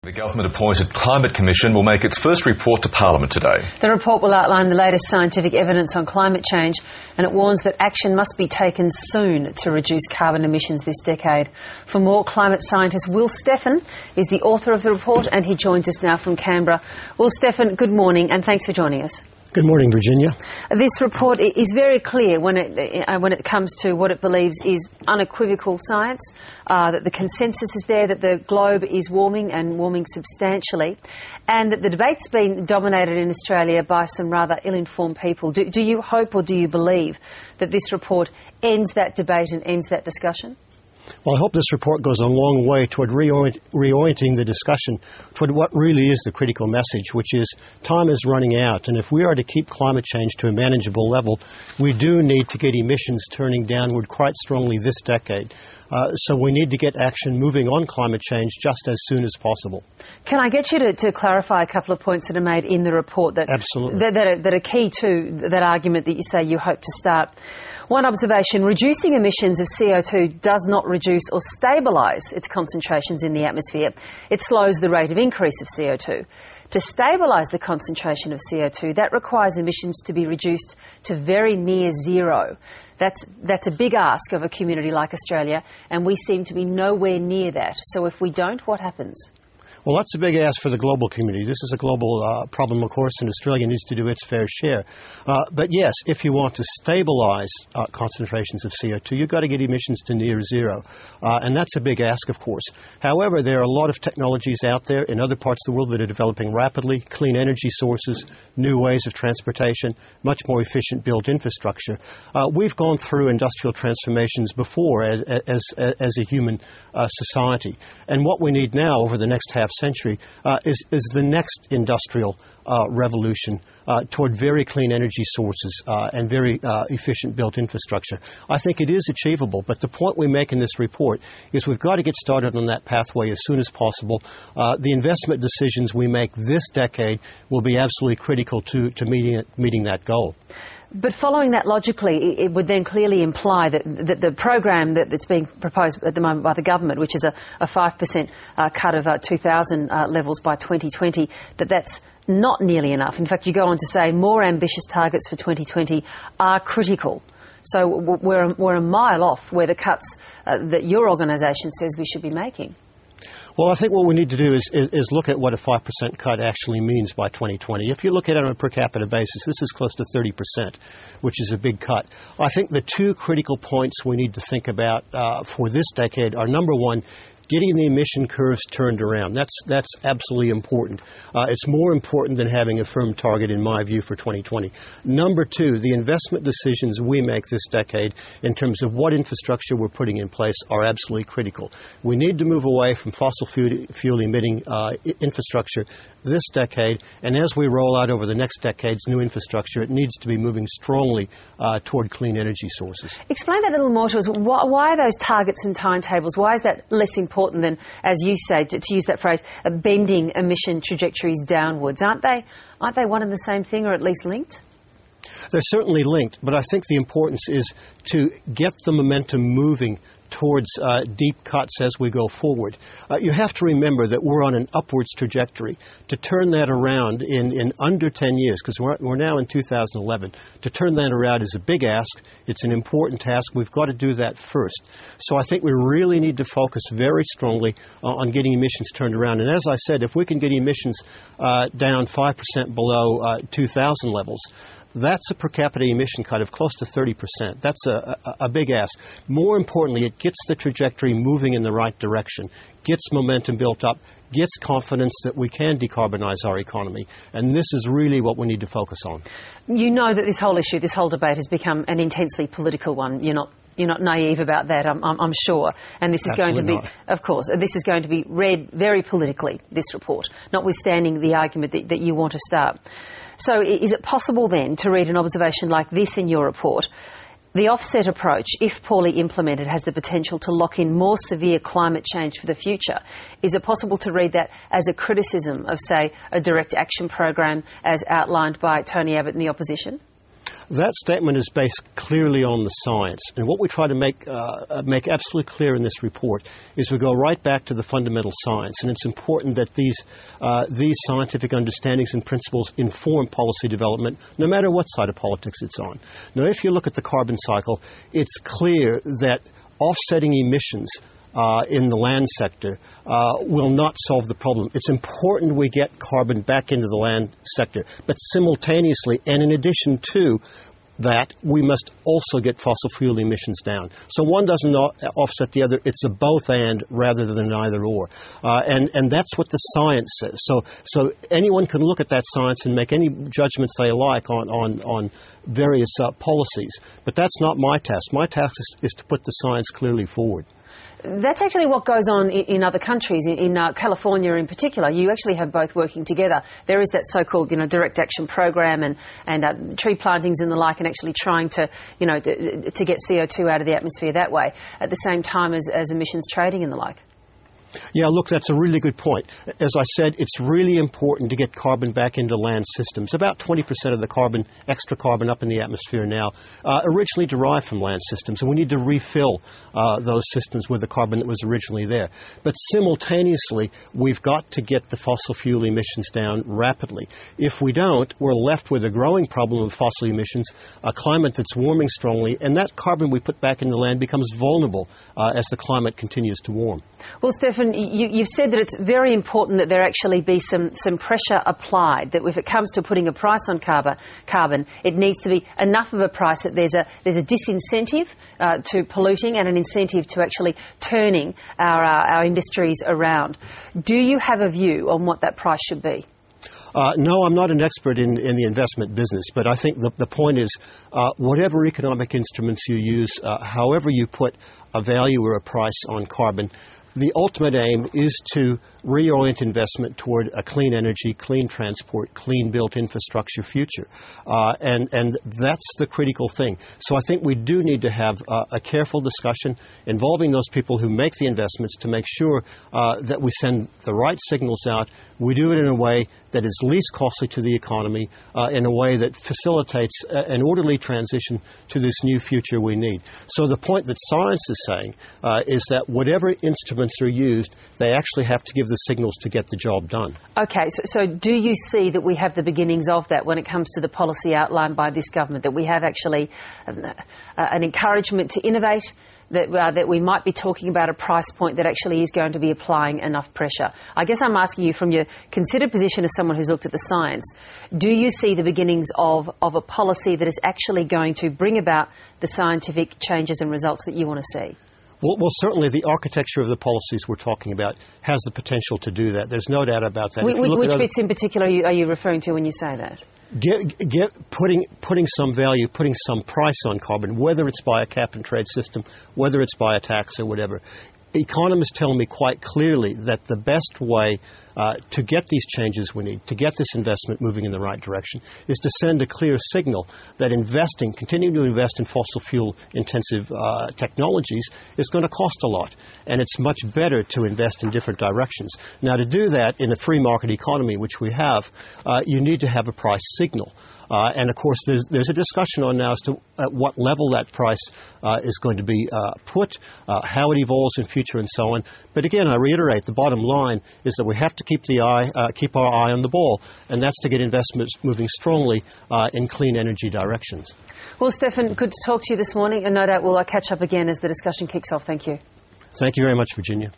The government-appointed Climate Commission will make its first report to Parliament today. The report will outline the latest scientific evidence on climate change, and it warns that action must be taken soon to reduce carbon emissions this decade. For more, climate scientist Will Steffan is the author of the report, and he joins us now from Canberra. Will Steffan, good morning, and thanks for joining us. Good morning, Virginia. This report is very clear when it comes to what it believes is unequivocal science, that the consensus is there that the globe is warming and warming substantially, and that the debate's been dominated in Australia by some rather ill-informed people. Do you hope or do you believe that this report ends that debate and ends that discussion? Well, I hope this report goes a long way toward reorienting the discussion toward what really is the critical message, which is time is running out. And if we are to keep climate change to a manageable level, we do need to get emissions turning downward quite strongly this decade. So we need to get action moving on climate change just as soon as possible. Can I get you to clarify a couple of points that are made in the report that, Absolutely. that are key to that argument that you say you hope to start? One observation: reducing emissions of CO2 does not reduce or stabilise its concentrations in the atmosphere. It slows the rate of increase of CO2. To stabilise the concentration of CO2, that requires emissions to be reduced to very near zero. That's a big ask of a community like Australia, and we seem to be nowhere near that. So if we don't, what happens? Well, that's a big ask for the global community. This is a global problem, of course, and Australia needs to do its fair share. But yes, if you want to stabilise concentrations of CO2, you've got to get emissions to near zero. And that's a big ask, of course. However, there are a lot of technologies out there in other parts of the world that are developing rapidly, clean energy sources, new ways of transportation, much more efficient built infrastructure. We've gone through industrial transformations before as a human society. And what we need now over the next half century is the next industrial revolution toward very clean energy sources and very efficient built infrastructure. I think it is achievable, but the point we make in this report is we've got to get started on that pathway as soon as possible. The investment decisions we make this decade will be absolutely critical to meeting that goal. But following that logically, it would then clearly imply that the program that's being proposed at the moment by the government, which is a 5% cut of 2000 levels by 2020, that's not nearly enough. In fact, you go on to say more ambitious targets for 2020 are critical. So we're a mile off where the cuts that your organisation says we should be making. Well, I think what we need to do is look at what a 5% cut actually means by 2020. If you look at it on a per capita basis, this is close to 30%, which is a big cut. I think the two critical points we need to think about for this decade are, number one, getting the emission curves turned around. That's absolutely important. It's more important than having a firm target, in my view, for 2020. Number two, the investment decisions we make this decade in terms of what infrastructure we're putting in place are absolutely critical. We need to move away from fossil fuel-emitting infrastructure this decade, and as we roll out over the next decades new infrastructure, it needs to be moving strongly toward clean energy sources. Explain that a little more to us. Why are those targets and timetables? Why is that less important than, as you say, to use that phrase, bending emission trajectories downwards? Aren't they one and the same thing, or at least linked? They're certainly linked, but I think the importance is to get the momentum moving towards deep cuts as we go forward. You have to remember that we're on an upwards trajectory. To turn that around in under 10 years, because we're now in 2011, to turn that around is a big ask. It's an important task. We've got to do that first. So I think we really need to focus very strongly on getting emissions turned around. And as I said, if we can get emissions down 5% below 2000 levels, that's a per capita emission cut of close to 30%. That's a big ask. More importantly, it gets the trajectory moving in the right direction, gets momentum built up, gets confidence that we can decarbonize our economy. And this is really what we need to focus on. You know that this whole issue, this whole debate has become an intensely political one. You're not naive about that, I'm sure. And this is going to be, of course, this is going to be read very politically, this report, notwithstanding the argument that you want to start. So is it possible then to read an observation like this in your report? The offset approach, if poorly implemented, has the potential to lock in more severe climate change for the future. Is it possible to read that as a criticism of, say, a direct action program as outlined by Tony Abbott and the opposition? That statement is based clearly on the science. And what we try to make absolutely clear in this report is we go right back to the fundamental science. And it's important that these scientific understandings and principles inform policy development, no matter what side of politics it's on. Now, if you look at the carbon cycle, it's clear that offsetting emissions in the land sector will not solve the problem. It's important we get carbon back into the land sector, but simultaneously, and in addition to that, we must also get fossil fuel emissions down. So one doesn't offset the other. It's a both and rather than an either or. And that's what the science says. So anyone can look at that science and make any judgments they like on various policies. But that's not my task. My task is to put the science clearly forward. That's actually what goes on in other countries, in California in particular. You actually have both working together. There is that so-called, direct action program and tree plantings and the like, and actually trying to, to get CO2 out of the atmosphere that way, at the same time as emissions trading and the like. Yeah, look, that's a really good point. As I said, it's really important to get carbon back into land systems. About 20% of the extra carbon up in the atmosphere now, originally derived from land systems, and we need to refill those systems with the carbon that was originally there. But simultaneously, we've got to get the fossil fuel emissions down rapidly. If we don't, we're left with a growing problem of fossil emissions, a climate that's warming strongly, and that carbon we put back in the land becomes vulnerable as the climate continues to warm. Well, Steffan, you've said that it's very important that there actually be some pressure applied, that if it comes to putting a price on carbon, it needs to be enough of a price that there's a disincentive to polluting and an incentive to actually turning our industries around. Do you have a view on what that price should be? No, I'm not an expert in the investment business, but I think the point is whatever economic instruments you use, however you put a value or a price on carbon, the ultimate aim is to reorient investment toward a clean energy, clean transport, clean built infrastructure future. And that's the critical thing. So I think we do need to have a careful discussion involving those people who make the investments to make sure that we send the right signals out. We do it in a way that is least costly to the economy, in a way that facilitates an orderly transition to this new future we need. So the point that science is saying is that whatever instruments are used, they actually have to give the signals to get the job done. Okay, so do you see that we have the beginnings of that when it comes to the policy outlined by this government, that we have actually an encouragement to innovate, that we might be talking about a price point that actually is going to be applying enough pressure? I guess I'm asking you from your considered position as someone who's looked at the science, do you see the beginnings of a policy that is actually going to bring about the scientific changes and results that you want to see? Well, certainly the architecture of the policies we're talking about has the potential to do that. There's no doubt about that. Which bits in particular are you referring to when you say that? Putting some value, putting some price on carbon, whether it's by a cap and trade system, whether it's by a tax or whatever. Economists tell me quite clearly that the best way to get these changes we need, to get this investment moving in the right direction, is to send a clear signal that continuing to invest in fossil fuel intensive technologies is going to cost a lot. And it's much better to invest in different directions. Now, to do that in a free market economy, which we have, you need to have a price signal. And of course, there's a discussion on now as to at what level that price is going to be put, how it evolves in future, and so on. But again, I reiterate, the bottom line is that we have to keep our eye on the ball, and that's to get investments moving strongly in clean energy directions. Well, Steffan, good to talk to you this morning, and no doubt we'll catch up again as the discussion kicks off. Thank you. Thank you very much, Virginia.